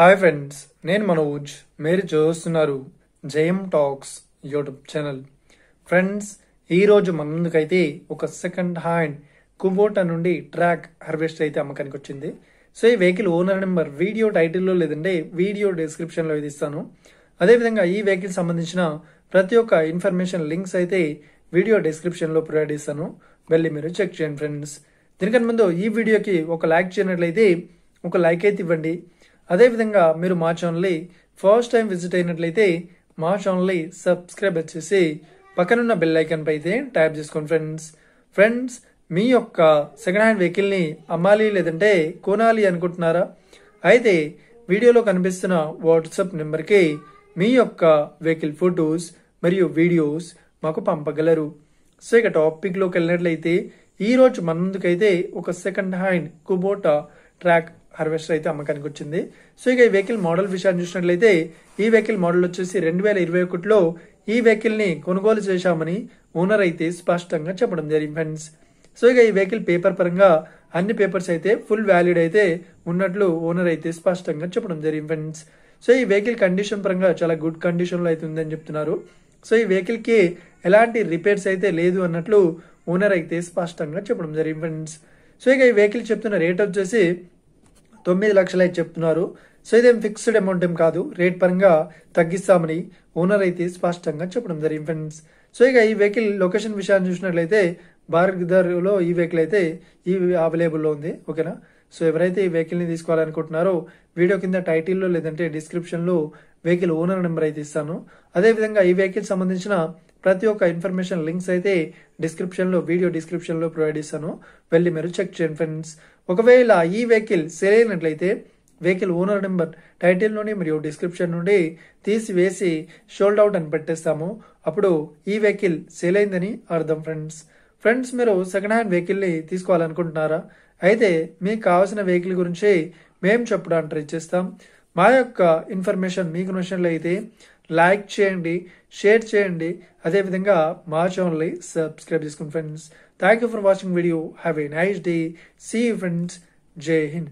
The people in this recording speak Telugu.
హాయ్ ఫ్రెండ్స్, నేను మనోజ్. మీరు చూస్తున్నారు జయం టాక్స్ యూట్యూబ్ ఛానల్. ఫ్రెండ్స్, ఈరోజు మన ముందుకైతే ఒక సెకండ్ హ్యాండ్ కుబోటా నుండి ట్రాక్ హార్వెస్టర్ అయితే అమ్మకానికి వచ్చింది. సో ఈ వెహికల్ ఓనర్ నెంబర్ వీడియో టైటిల్లో లేదంటే వీడియో డిస్క్రిప్షన్లో ఇది ఇస్తాను. అదేవిధంగా ఈ వెహికల్ సంబంధించిన ప్రతి ఒక్క ఇన్ఫర్మేషన్ లింక్స్ అయితే వీడియో డిస్క్రిప్షన్లో ప్రొవైడ్ చేస్తాను. వెళ్ళి మీరు చెక్ చేయండి ఫ్రెండ్స్. దీనికన్నా ముందు ఈ వీడియోకి ఒక లైక్ చేయనట్లయితే ఒక లైక్ అయితే ఇవ్వండి. అదేవిధంగా మీరు మా ఛానల్ని ఫస్ట్ టైం విజిట్ అయినట్లయితే మా ఛానల్ని సబ్స్క్రైబ్ చేసి పక్కనున్న బెల్ ఐకాన్ పై అయితే ట్యాప్ చేసుకోండి ఫ్రెండ్స్. మీ యొక్క సెకండ్ హ్యాండ్ వెహికల్ని అమ్మాలి లేదంటే కొనాలి అనుకుంటున్నారా? అయితే వీడియోలో కనిపిస్తున్న వాట్సాప్ నెంబర్కి మీ యొక్క వెహికల్ ఫొటోస్ మరియు వీడియోస్ మాకు పంపగలరు. సో ఇక టాపిక్లోకి వెళ్ళినట్లయితే ఈరోజు మన ముందుకైతే ఒక second hand Kubota track harvester అయితే అమ్మకానికి వచ్చింది. సో ఇక ఈ వెహికల్ మోడల్ విషయాన్ని చూసినట్లయితే ఈ వెహికల్ మోడల్ వచ్చేసి 2021లో ఈ వెహికల్ ని కొనుగోలు చేశామని ఓనర్ అయితే స్పష్టంగా చెప్పడం జరిగింది ఫ్రెండ్స్. సో ఇక ఈ వెహికల్ పేపర్ పరంగా అన్ని పేపర్స్ అయితే ఫుల్ వ్యాలిడ్ అయితే ఉన్నట్లు ఓనర్ అయితే స్పష్టంగా చెప్పడం జరిగింది ఫ్రెండ్స్. సో ఈ వెహికల్ కండిషన్ పరంగా చాలా గుడ్ కండిషన్ లో అయితే ఉందని చెప్తున్నారు. సో ఈ వెహికల్ కి ఎలాంటి రిపేర్స్ అయితే లేదు అన్నట్లు ఓనర్ అయితే స్పష్టంగా చెప్పడం జరిగింది ఫ్రెండ్స్. సో ఇక ఈ వెహికల్ చెప్తున్న రేట్ వచ్చేసి 9 లక్షలు అయితే చెప్తున్నారు. సో ఇదేం ఫిక్స్డ్ అమౌంట్ ఏం కాదు, రేట్ పరంగా తగ్గిస్తామని ఓనర్ అయితే స్పష్టంగా చెప్పడం జరిగింది ఫ్రెండ్స్. సో ఇక ఈ వెహికల్ లొకేషన్ విషయాన్ని చూసినట్లయితే భారత్-లో ఈ వెహికల్ అయితే ఈ అవైలబుల్లో ఉంది. ఓకేనా? సో ఎవరైతే ఈ వెహికల్ని తీసుకోవాలనుకుంటున్నారో వీడియో కింద టైటిల్లో లేదంటే డిస్క్రిప్షన్లో వెహికల్ ఓనర్ నెంబర్ అయితే ఇస్తాను. అదేవిధంగా ఈ వెహికల్ సంబంధించిన ప్రతి ఒక్క ఇన్ఫర్మేషన్ లింక్స్ అయితే డిస్క్రిప్షన్లో వీడియో డిస్క్రిప్షన్లో ప్రొవైడ్ చేస్తాను. వెళ్ళి మీరు చెక్ చేయండి ఫ్రెండ్స్. ఒకవేళ ఈ వెహికల్ సేల్ అయినట్లయితే వెహికల్ ఓనర్ నెంబర్ టైటిల్ నుండి మరియు డిస్క్రిప్షన్ నుండి తీసివేసి షోల్డ్ అవుట్ అని పెట్టేస్తాము. అప్పుడు ఈ వెహికల్ సేల్ అయిందని అర్థం ఫ్రెండ్స్. మీరు సెకండ్ హ్యాండ్ వెహికల్ని తీసుకోవాలనుకుంటున్నారా? అయితే మీకు కావాల్సిన వెహికల్ గురించి మేము చెప్పడానికి ట్రై చేస్తాం. మా యొక్క ఇన్ఫర్మేషన్ మీకు నచ్చినట్లయితే లైక్ చేయండి, షేర్ చేయండి. అదేవిధంగా మా ఛానల్ని సబ్స్క్రైబ్ చేసుకోండి friends. Thank you for watching video. Have a nice day. See you friends. జై హింద్.